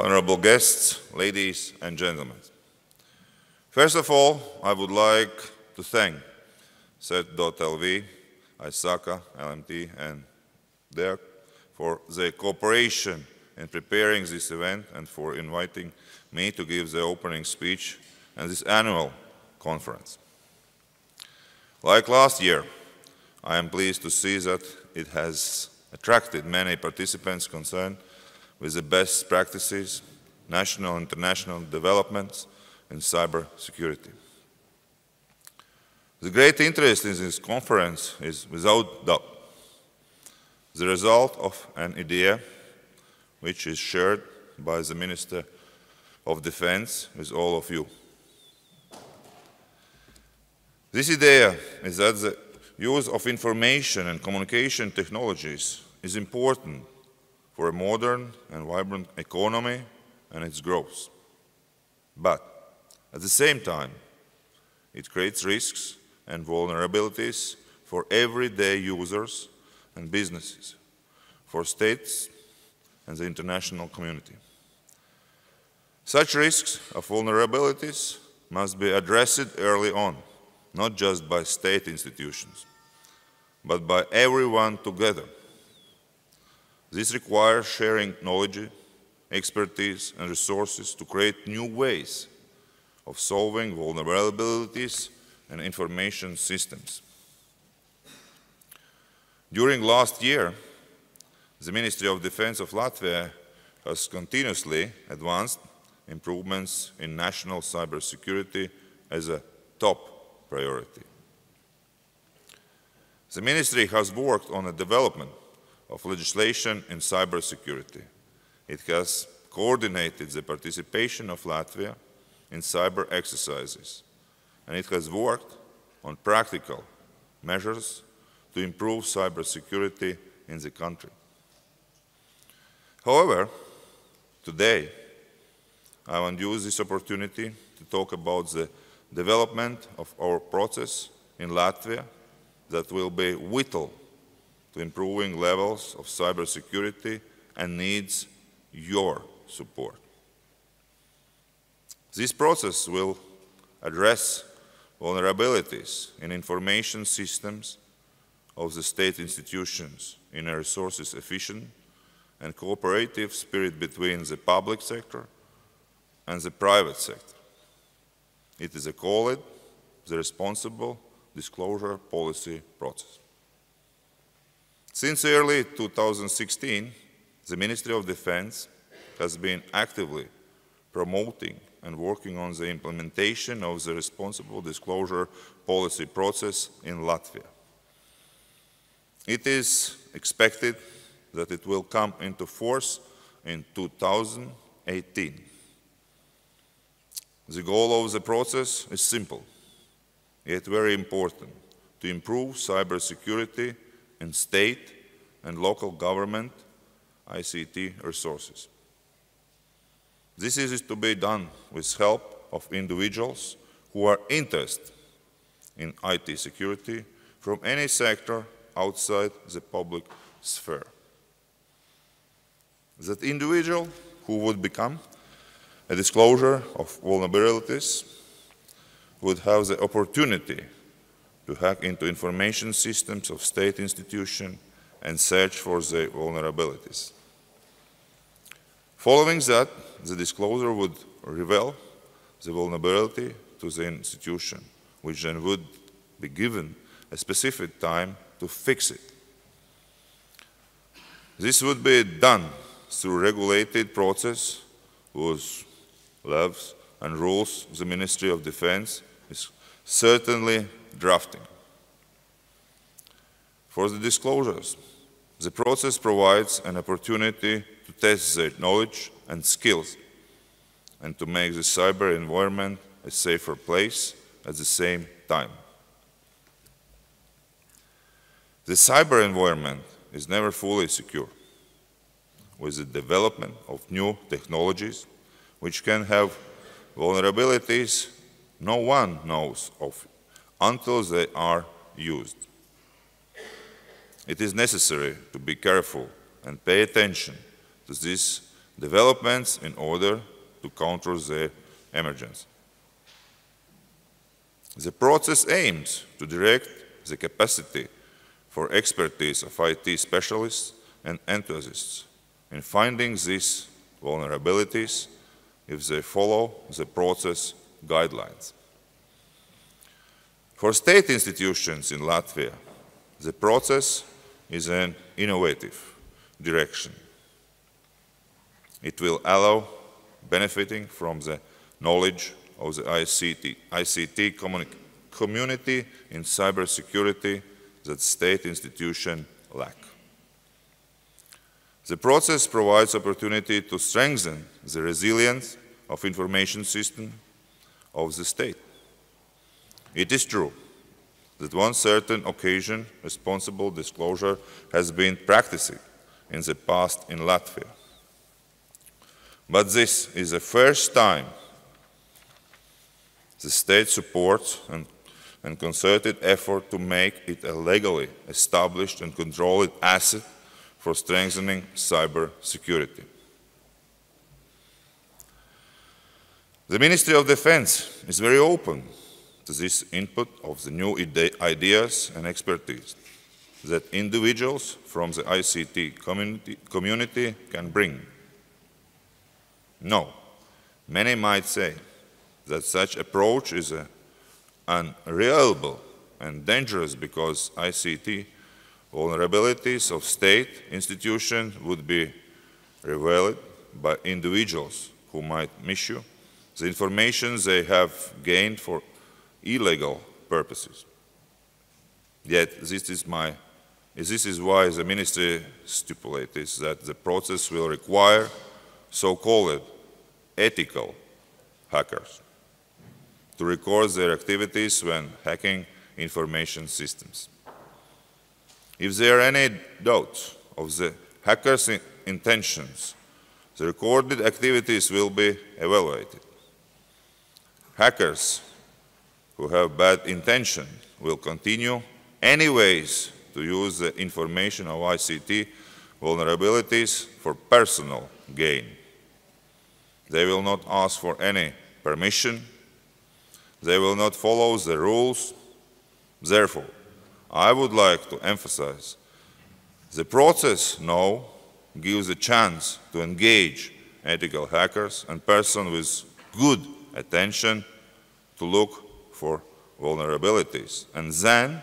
honorable guests, ladies and gentlemen. First of all, I would like to thank CERT.LV, ISACA, LMT, and DEAC for their cooperation in preparing this event and for inviting me to give the opening speech at this annual conference. Like last year, I am pleased to see that it has attracted many participants concerned with the best practices, national and international developments in cybersecurity. The great interest in this conference is without doubt the result of an idea which is shared by the Minister of Defense with all of you. This idea is that the use of information and communication technologies is important for a modern and vibrant economy and its growth. But at the same time, it creates risks and vulnerabilities for everyday users and businesses, for states and the international community. Such risks of vulnerabilities must be addressed early on, not just by state institutions, but by everyone together. This requires sharing knowledge, expertise, and resources to create new ways of solving vulnerabilities and information systems. During last year, the Ministry of Defense of Latvia has continuously advanced improvements in national cybersecurity as a top priority. The Ministry has worked on the development of legislation in cybersecurity. It has coordinated the participation of Latvia in cyber exercises, and it has worked on practical measures to improve cybersecurity in the country. However, today, I want to use this opportunity to talk about the development of our process in Latvia that will be vital to improving levels of cybersecurity and needs your support. This process will address vulnerabilities in information systems of the state institutions in a resources-efficient and cooperative spirit between the public sector and the private sector. It is called the responsible disclosure policy process. Since early 2016, the Ministry of Defense has been actively promoting and working on the implementation of the responsible disclosure policy process in Latvia. It is expected that it will come into force in 2018. The goal of the process is simple, yet very important: to improve cybersecurity in state and local government ICT resources. This is to be done with help of individuals who are interested in IT security from any sector outside the public sphere. That individual who would become a disclosure of vulnerabilities would have the opportunity to hack into information systems of state institutions and search for the vulnerabilities. Following that, the disclosure would reveal the vulnerability to the institution, which then would be given a specific time to fix it. This would be done through a regulated process whose laws and rules the Ministry of Defense is certainly drafting. For the disclosures, the process provides an opportunity to test their knowledge and skills and to make the cyber environment a safer place at the same time. The cyber environment is never fully secure. With the development of new technologies, which can have vulnerabilities no one knows of until they are used. It is necessary to be careful and pay attention to these developments in order to counter their emergence. The process aims to direct the capacity for expertise of IT specialists and enthusiasts in finding these vulnerabilities if they follow the process guidelines. For state institutions in Latvia, the process is an innovative direction. It will allow benefiting from the knowledge of the ICT community in cybersecurity that state institutions lack. The process provides opportunity to strengthen the resilience of information system of the state. It is true that on certain occasion responsible disclosure has been practiced in the past in Latvia. But this is the first time the state supports and concerted effort to make it a legally established and controlled asset for strengthening cyber security. The Ministry of Defense is very open to this input of the new ideas and expertise that individuals from the ICT community can bring. No, many might say that such approach is unreliable and dangerous because ICT vulnerabilities of state institutions would be revealed by individuals who might misuse the information they have gained for illegal purposes. Yet this is why the Ministry stipulates that the process will require so-called ethical hackers to record their activities when hacking information systems. If there are any doubts of the hackers' intentions, the recorded activities will be evaluated. Hackers who have bad intention will continue anyways to use the information of ICT vulnerabilities for personal gain. They will not ask for any permission. They will not follow the rules. Therefore, I would like to emphasize the process now gives a chance to engage ethical hackers and persons with good attention to look for vulnerabilities and then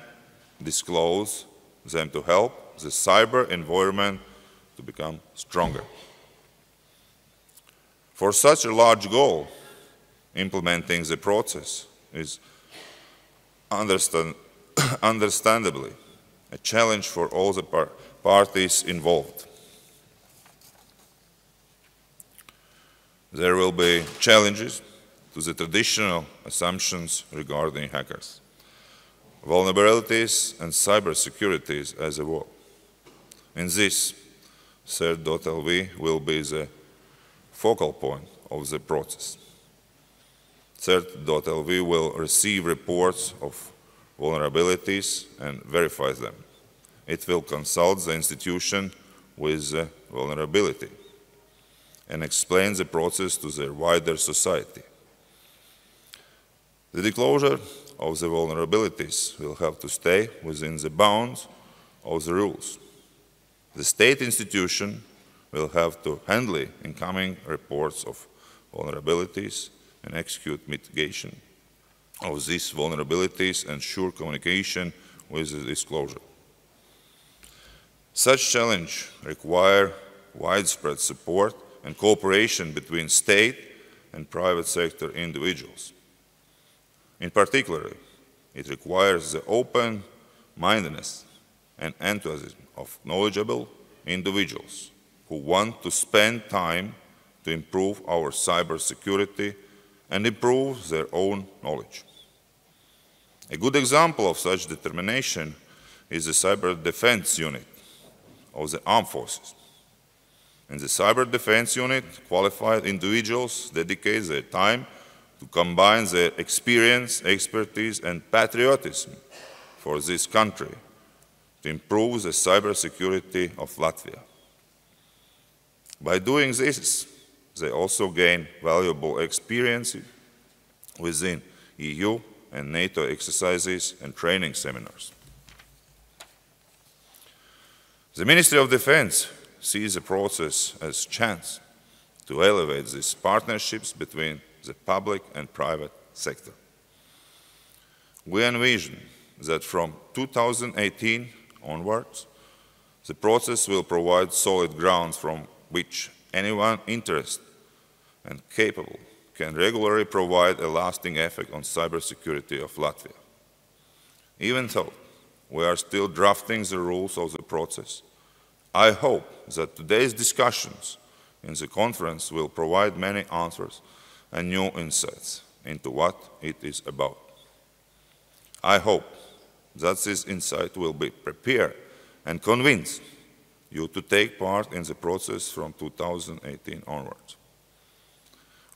disclose them to help the cyber environment to become stronger. For such a large goal, implementing the process is understandably a challenge for all the parties involved. There will be challenges to the traditional assumptions regarding hackers, vulnerabilities and cybersecurity as a whole. In this, CERT.LV will be the focal point of the process. CERT.LV will receive reports of vulnerabilities and verify them. It will consult the institution with the vulnerability and explain the process to the wider society. The disclosure of the vulnerabilities will have to stay within the bounds of the rules. The state institution will have to handle incoming reports of vulnerabilities and execute mitigation of these vulnerabilities and ensure communication with the disclosure. Such challenges require widespread support and cooperation between state and private sector individuals. In particular, it requires the open-mindedness and enthusiasm of knowledgeable individuals who want to spend time to improve our cybersecurity and improve their own knowledge. A good example of such determination is the Cyber Defense Unit of the Armed Forces. In the Cyber Defense Unit, qualified individuals dedicate their time to combine their experience, expertise, and patriotism for this country to improve the cybersecurity of Latvia. By doing this, they also gain valuable experience within EU and NATO exercises and training seminars. The Ministry of Defense sees the process as a chance to elevate these partnerships between the public and private sector. We envision that from 2018 onwards, the process will provide solid grounds from which anyone interested and capable can regularly provide a lasting effect on cybersecurity of Latvia. Even though we are still drafting the rules of the process, I hope that today's discussions in the conference will provide many answers and new insights into what it is about. I hope that this insight will be prepared and convince you to take part in the process from 2018 onwards.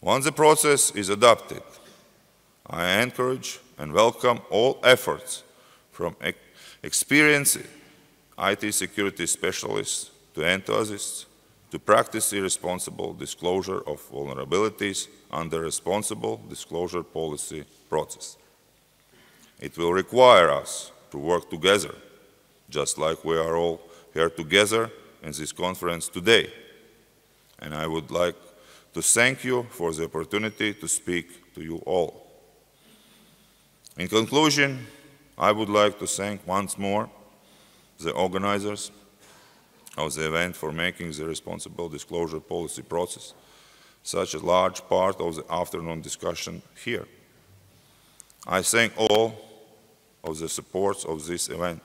Once the process is adopted, I encourage and welcome all efforts from experienced IT security specialists to enthusiasts to practice irresponsible disclosure of vulnerabilities under responsible disclosure policy process. It will require us to work together, just like we are all here together in this conference today. And I would like to thank you for the opportunity to speak to you all. In conclusion, I would like to thank once more the organizers of the event for making the responsible disclosure policy process such a large part of the afternoon discussion here. I thank all of the supporters of this event.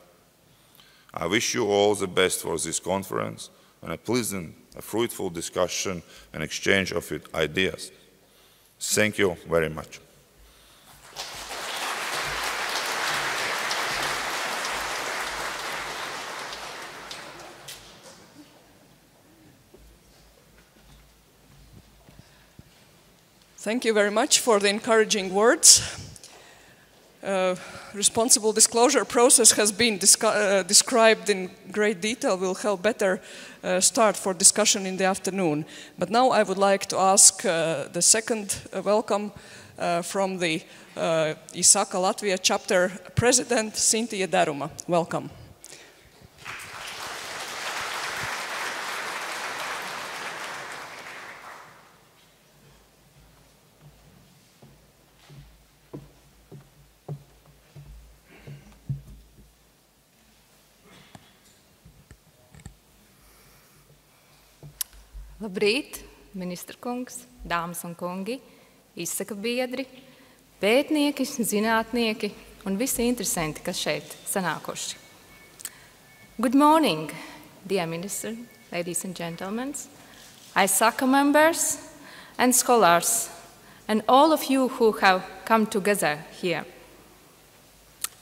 I wish you all the best for this conference and a pleasant, fruitful discussion and exchange of ideas. Thank you very much. Thank you very much for the encouraging words. Responsible disclosure process has been described in great detail. Will help better start for discussion in the afternoon. But now I would like to ask the second welcome from the ISAKA Latvia chapter president, Sintīja Daruma. Welcome. Labrīt, ministra kungs, dāmas un kungi, izsaka biedri, pētnieki, zinātnieki un visi interesanti, kas šeit sanākuši. Good morning, dear minister, ladies and gentlemen, ISAKA members and scholars, and all of you who have come together here.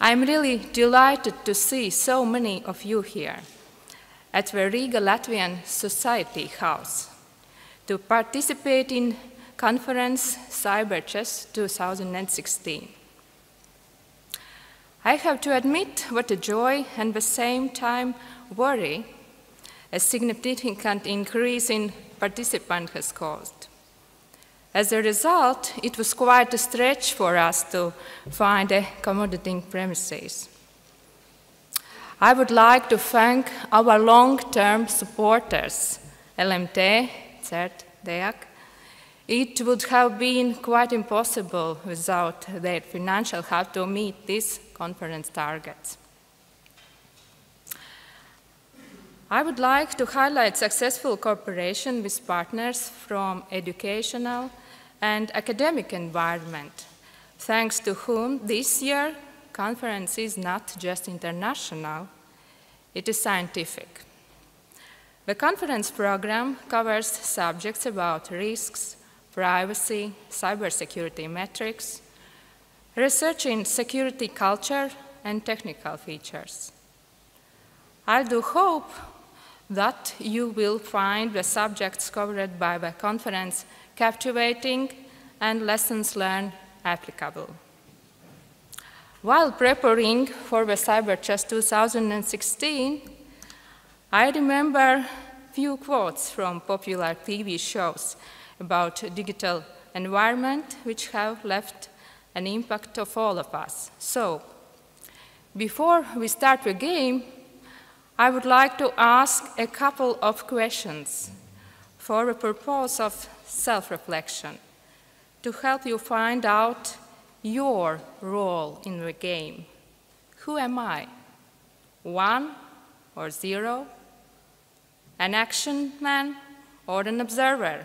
I'm really delighted to see so many of you here at the Riga Latvian Society House to participate in Conference CyberChess 2016. I have to admit what a joy and at the same time worry a significant increase in participants has caused. As a result, it was quite a stretch for us to find accommodating premises. I would like to thank our long-term supporters, LMT, CERT.LV. It would have been quite impossible without their financial help to meet these conference targets. I would like to highlight successful cooperation with partners from educational and academic environment, thanks to whom this year conference is not just international, it is scientific. The conference program covers subjects about risks, privacy, cybersecurity metrics, research in security culture, and technical features. I do hope that you will find the subjects covered by the conference captivating and lessons learned applicable. While preparing for the CyberChess 2016, I remember a few quotes from popular TV shows about digital environment which have left an impact of all of us. So, before we start the game, I would like to ask a couple of questions for the purpose of self-reflection, to help you find out your role in the game. Who am I? 1 or 0? An action man or an observer?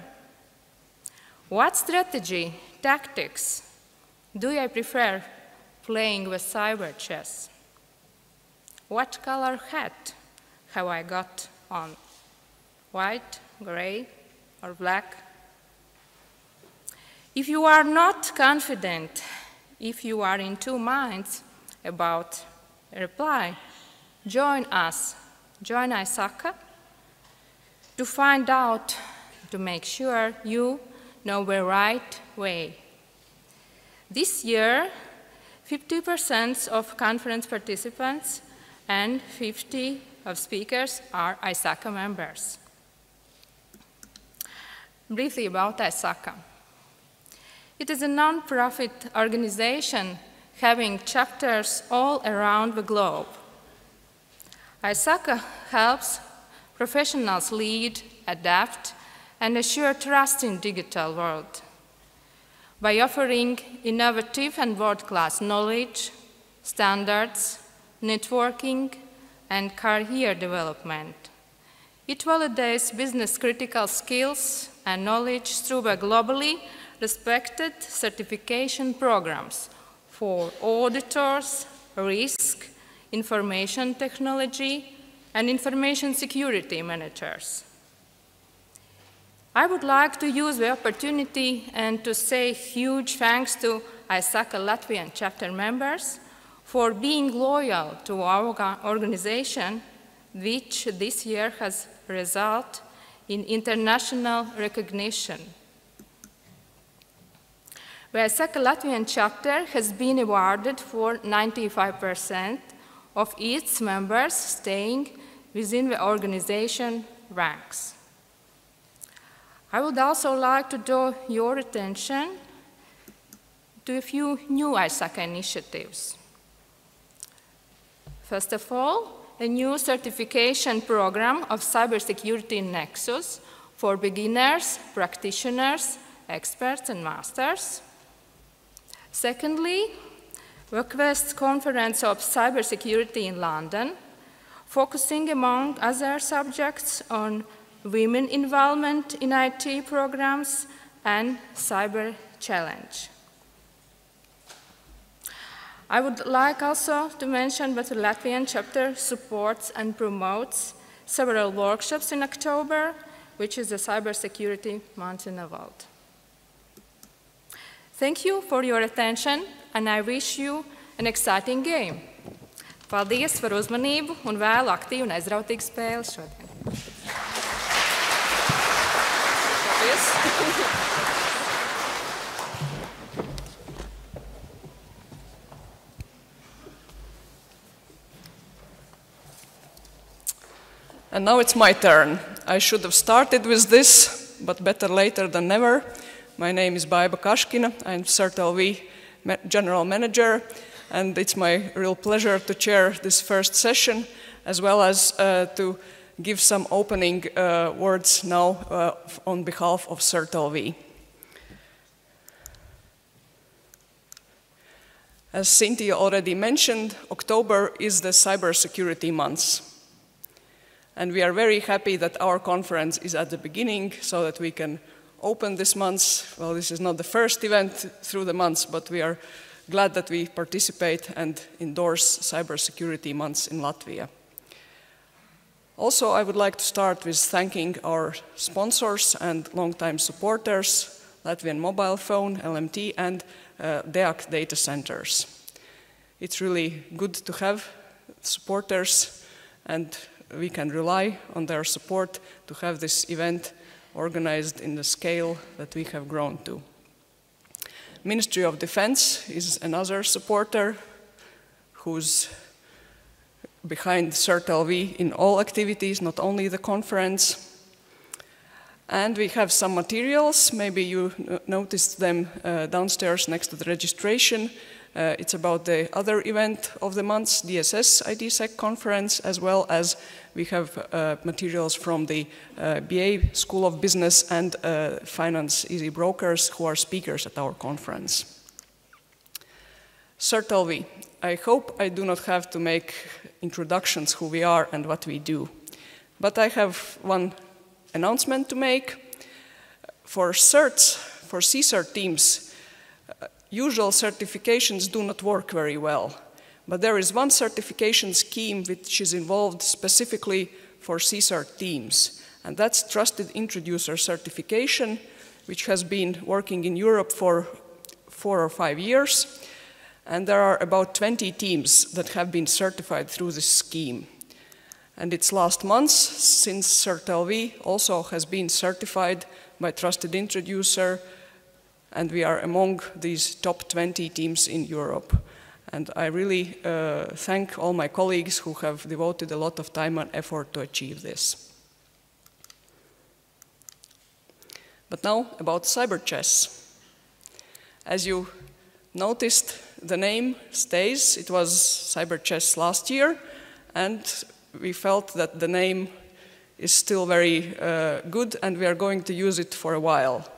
What strategy, tactics do I prefer playing with cyber chess? What color hat have I got on? White, gray, or black? If you are not confident, if you are in two minds about a reply, join us, join ISACA, to find out, to make sure you know the right way. This year, 50% of conference participants and 50 of speakers are ISACA members. Briefly about ISACA. It is a non-profit organization having chapters all around the globe. ISACA helps professionals lead, adapt, and assure trust in digital world by offering innovative and world-class knowledge, standards, networking, and career development. It validates business-critical skills and knowledge through the globally respected certification programs for auditors, risk, information technology, and information security managers. I would like to use the opportunity and to say huge thanks to ISACA Latvian chapter members for being loyal to our organization, which this year has resulted in international recognition. The ISACA Latvian chapter has been awarded for 95% of its members staying within the organization ranks. I would also like to draw your attention to a few new ISACA initiatives. First of all, a new certification program of cybersecurity nexus for beginners, practitioners, experts, and masters. Secondly, the Quest Conference of Cybersecurity in London, focusing among other subjects on women involvement in IT programs and cyber challenge. I would like also to mention that the Latvian chapter supports and promotes several workshops in October, which is the cybersecurity month in the world. Thank you for your attention, and I wish you an exciting game. Paldies par uzmanību un vēlu aktīvu un aizrautīgu spēli šodien. Paldies! And now it's my turn. I should have started with this, but better later than never. My name is Baiba Kaškina. I'm CERT.LV General Manager, and it's my real pleasure to chair this first session, as well as to give some opening words now on behalf of CERT.LV. As Cynthia already mentioned, October is the cybersecurity month. And we are very happy that our conference is at the beginning so that we can open this month. Well, this is not the first event through the months, but we are glad that we participate and endorse cybersecurity months in Latvia. Also, I would like to start with thanking our sponsors and longtime supporters, Latvian Mobile Phone, LMT, and DEAC data centers. It's really good to have supporters, and we can rely on their support to have this event organized in the scale that we have grown to. Ministry of Defense is another supporter who's behind CERT.LV in all activities, not only the conference. And we have some materials. Maybe you noticed them downstairs next to the registration. It's about the other event of the month, DSS ITSEC conference, as well as we have materials from the BA School of Business and Finance Easy Brokers who are speakers at our conference. CERT.LV. I hope I do not have to make introductions who we are and what we do. But I have one announcement to make. For certs, for CCERT teams, usual certifications do not work very well. But there is one certification scheme which is involved specifically for CCERT teams. And that's Trusted Introducer Certification, which has been working in Europe for 4 or 5 years. And there are about 20 teams that have been certified through this scheme. And it's last month since CERT.LV also has been certified by Trusted Introducer, and we are among these top 20 teams in Europe. And I really thank all my colleagues who have devoted a lot of time and effort to achieve this. But now about cyber chess. As you noticed, the name stays. It was cyber chess last year, and we felt that the name is still very good, and we are going to use it for a while,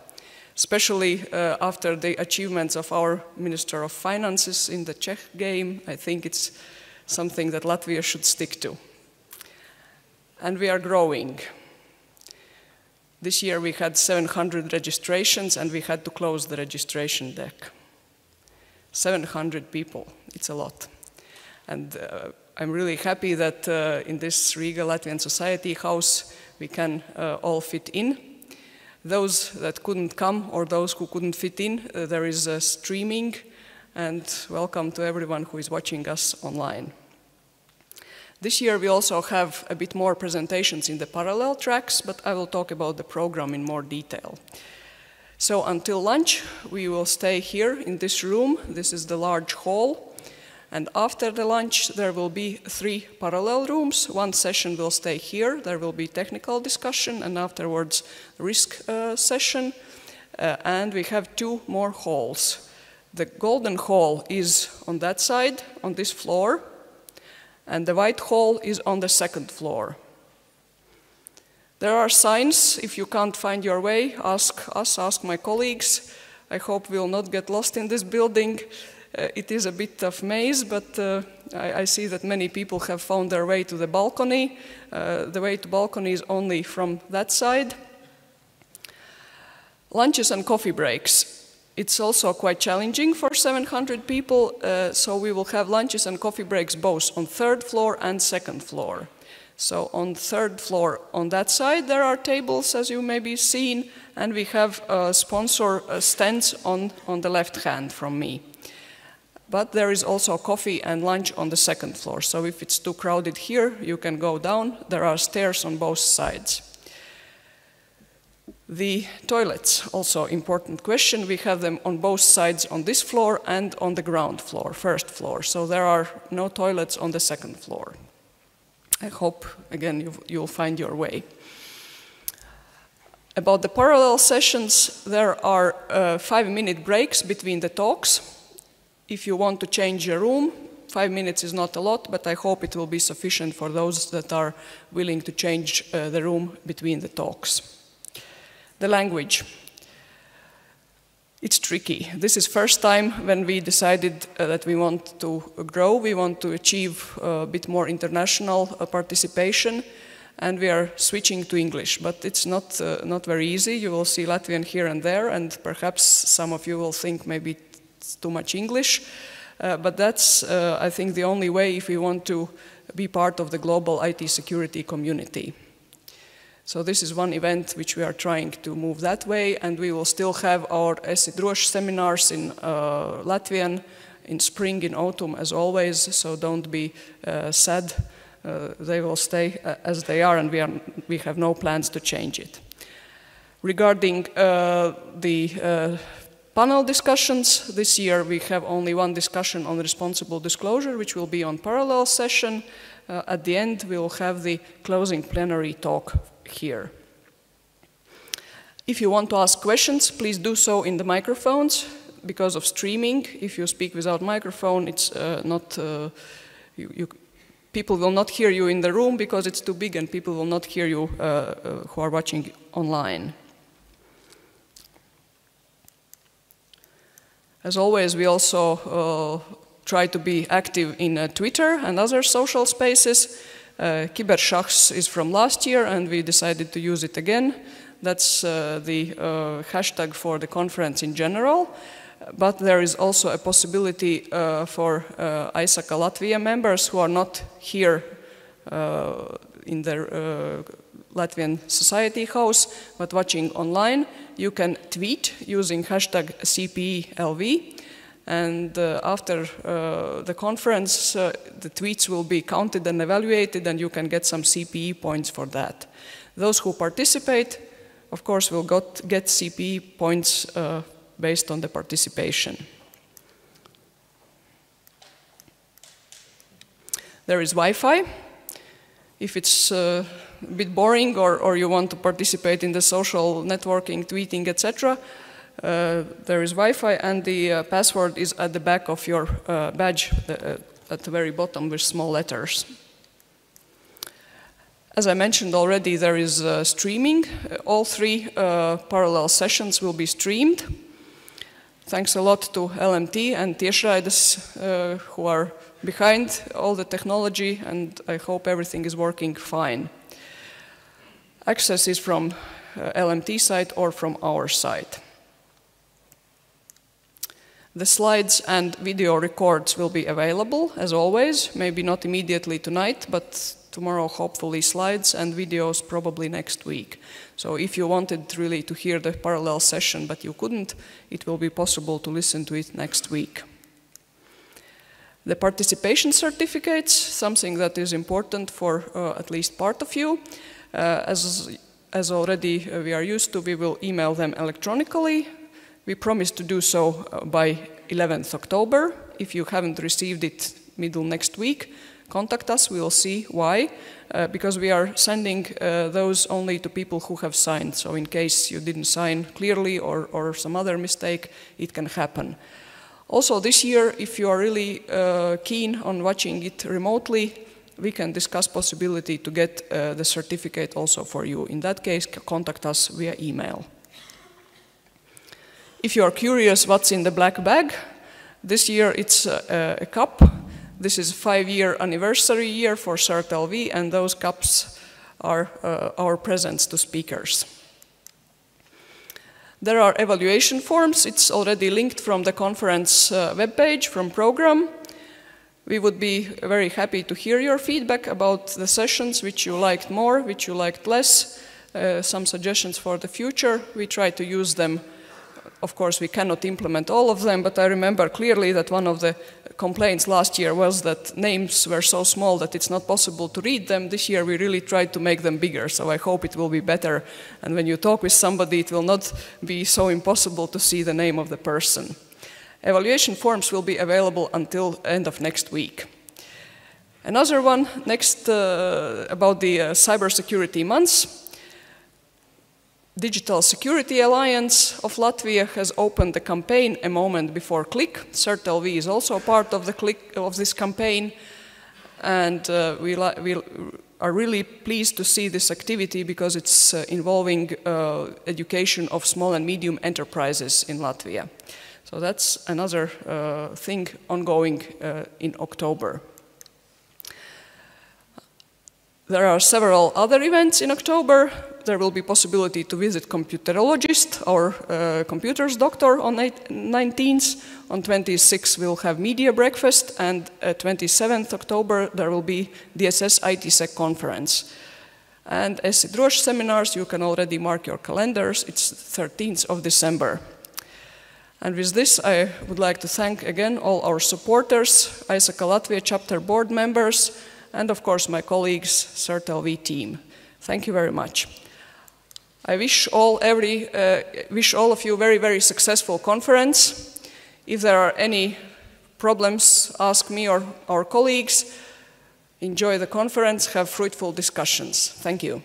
especially after the achievements of our Minister of Finances in the Czech game. I think it's something that Latvia should stick to. And we are growing. This year we had 700 registrations, and we had to close the registration deck. 700 people, it's a lot. And I'm really happy that in this Riga Latvian Society House we can all fit in. Those that couldn't come or those who couldn't fit in, there is streaming, and welcome to everyone who is watching us online. This year we also have a bit more presentations in the parallel tracks, but I will talk about the program in more detail. So until lunch, we will stay here in this room. This is the large hall. And after the lunch, there will be 3 parallel rooms. One session will stay here. There will be technical discussion, and afterwards risk session. And we have 2 more halls. The golden hall is on that side, on this floor. And the white hall is on the 2nd floor. There are signs. If you can't find your way, ask us, ask my colleagues. I hope we will not get lost in this building. It is a bit of maze, but I see that many people have found their way to the balcony. The way to balcony is only from that side. Lunches and coffee breaks. It's also quite challenging for 700 people, so we will have lunches and coffee breaks both on 3rd floor and 2nd floor. So on 3rd floor on that side there are tables, as you may be seen, and we have sponsor stands on the left hand from me. But there is also coffee and lunch on the 2nd floor, so if it's too crowded here, you can go down. There are stairs on both sides. The toilets, also important question. We have them on both sides on this floor and on the ground floor, 1st floor. So there are no toilets on the 2nd floor. I hope, again, you'll find your way. About the parallel sessions, there are 5-minute breaks between the talks. If you want to change your room, 5 minutes is not a lot, but I hope it will be sufficient for those that are willing to change the room between the talks. The language. It's tricky. This is first time when we decided that we want to grow, we want to achieve a bit more international participation, and we are switching to English. But it's not very easy. You will see Latvian here and there, and perhaps some of you will think maybe it's too much English. But that's, I think, the only way if we want to be part of the global IT security community. So this is one event which we are trying to move that way, and we will still have our Esi Drošs seminars in Latvian in spring, in autumn, as always, so don't be sad. They will stay as they are, and we have no plans to change it. Regarding the panel discussions, this year we have only one discussion on responsible disclosure, which will be on parallel session. At the end, we will have the closing plenary talk here. If you want to ask questions, please do so in the microphones. Because of streaming, if you speak without microphone, it's not, people will not hear you in the room because it's too big, and people will not hear you who are watching online. As always, we also try to be active in Twitter and other social spaces. Kibersahs is from last year, and we decided to use it again. That's the hashtag for the conference in general. But there is also a possibility for atklāšana members who are not here in the Latvian Society House, but watching online. You can tweet using hashtag CERT.LV. And after the conference, the tweets will be counted and evaluated, and you can get some CPE points for that. Those who participate, of course, will get CPE points based on the participation. There is Wi-Fi. If it's a bit boring or you want to participate in the social networking, tweeting, etc., there is Wi-Fi, and the password is at the back of your badge at the very bottom with small letters. As I mentioned already, there is streaming. All 3 parallel sessions will be streamed. Thanks a lot to LMT and tiešraides who are behind all the technology, and I hope everything is working fine. Access is from LMT side or from our side. The slides and video records will be available, as always, maybe not immediately tonight, but tomorrow hopefully slides and videos probably next week. So if you wanted really to hear the parallel session but you couldn't, it will be possible to listen to it next week. The participation certificates, something that is important for at least part of you. As already we are used to, we will email them electronically. We promise to do so by 11th October. If you haven't received it middle next week, contact us, we will see why. Because we are sending those only to people who have signed. So in case you didn't sign clearly or some other mistake, it can happen. Also this year, if you are really keen on watching it remotely, we can discuss possibility to get the certificate also for you. In that case, contact us via email. If you are curious what's in the black bag, this year it's a cup. This is 5-year anniversary year for CERT.LV, and those cups are our presents to speakers. There are evaluation forms. It's already linked from the conference webpage, from program. We would be very happy to hear your feedback about the sessions, which you liked more, which you liked less, some suggestions for the future. We try to use them. Of course, we cannot implement all of them, but I remember clearly that one of the complaints last year was that names were so small that it's not possible to read them. This year we really tried to make them bigger, so I hope it will be better. And when you talk with somebody, it will not be so impossible to see the name of the person. Evaluation forms will be available until end of next week. Another one, next about the cybersecurity months. Digital Security Alliance of Latvia has opened the campaign A Moment Before Click. CERT.LV is also part of this campaign, and we are really pleased to see this activity because it's involving education of small and medium enterprises in Latvia. So that's another thing ongoing in October. There are several other events in October. There will be possibility to visit computerologist, our computers doctor, on 19th. On 26th we'll have media breakfast, and 27th October there will be DSS ITSEC conference. And as droši seminars, you can already mark your calendars. It's 13th of December. And with this, I would like to thank again all our supporters, ISAKA Latvia chapter board members, and of course my colleagues, CERT.LV team. Thank you very much. I wish all of you very, very successful conference. If there are any problems, ask me or our colleagues. Enjoy the conference, have fruitful discussions. Thank you.